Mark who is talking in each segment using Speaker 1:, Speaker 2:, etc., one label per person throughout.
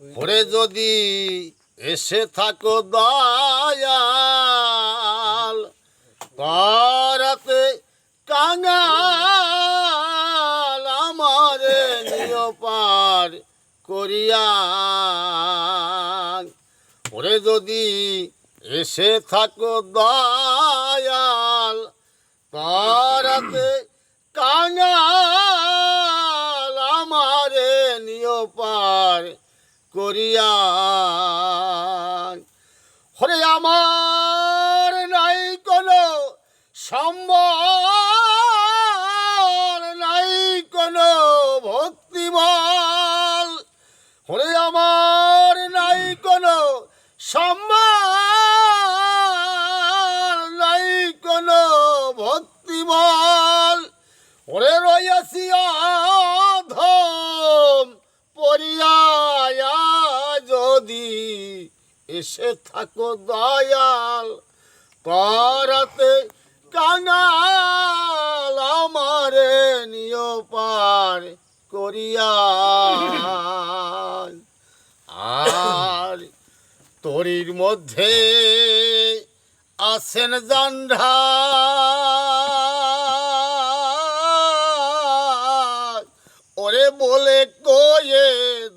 Speaker 1: ওরে যদি এসে থাকো দয়াল পারাতে কাঙাল আমারে নিয় পার করিয়া ওরে যদি এসে থাকো দয়াল পারাতে কাঙাল আমারে নিয় পার করিয়া হরে আমার নাই কোনো সম্বল নাই কোনো ভক্তিবল হরে আমার নাই কোনো সম্বল নাই কোনো ভক্তিবল ওরে রয়েছি অধম পরিয়া যদি এসে থাকো দয়াল করাতে কাঙাল আমারে নিয় পার করিয়া আর তরির মধ্যে আছেন জান্ডা ওরে বলে কয়ে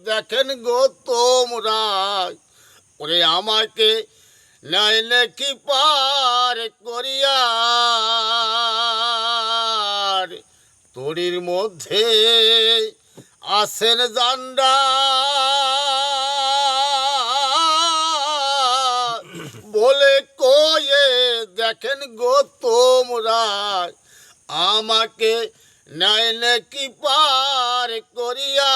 Speaker 1: দেখেন গো তোমরা ওরে আমাকে নাই নাকি পার করিয়া তরির মধ্যে আছেন জান্ডা বলে কয়ে দেখেন গো তোমরা আমাকে নাই নাকি পার করিয়া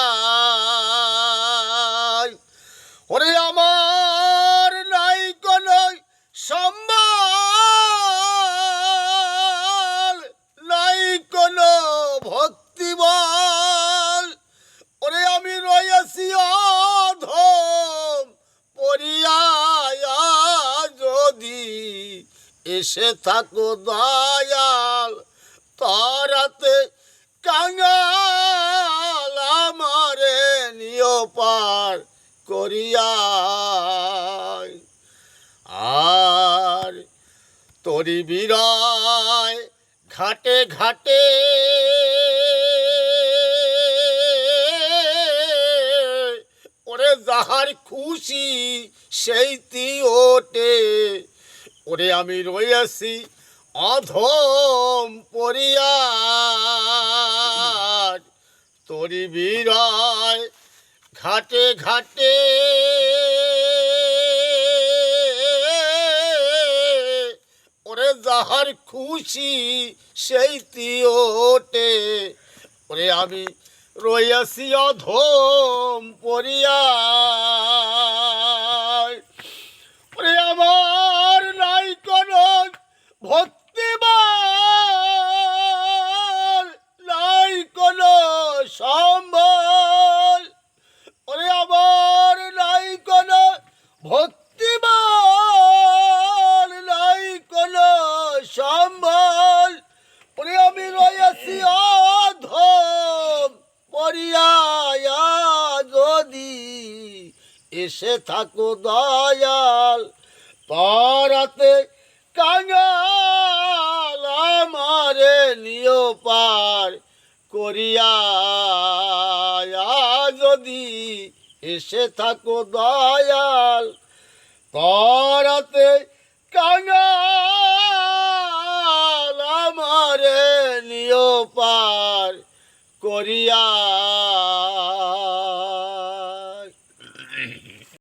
Speaker 1: ওরে আমার নাই কোনো সম্বল নাই কোনো ভক্তিবল ওরে আমি রয়েছি অধম পরিয়া যদি এসে থাকো দয়াল তারাতে কাঙাল আমারে নিয় পার করিয়া আর তরি বিরায় ঘাটে ঘাটে ওরে যাহার খুশি সেইটি ওঠে ওরে আমি রয়েছি অধম পরিয়া তরি বিরায় ঘাটে ঘাটে ওরে যাহার খুশি সেইটি ওঠে ওরে আমি রয়েছি অধম পরিয়া ওরে আমার নাই কোনো ভক্তিবল নাই কোনো সম্বল ওরে আমার নাই কোনো ভক্তিবল নাই কোনো সম্বল ওরে আমি রয়েছি অধম পরিয়া যদি এসে থাকো দয়াল পারাতে কাঙাল আমারে নিয় পার করিয়া যদি এসে থাকো দয়াল পারাতে কাঙাল আমারে নিয় পার করিয়া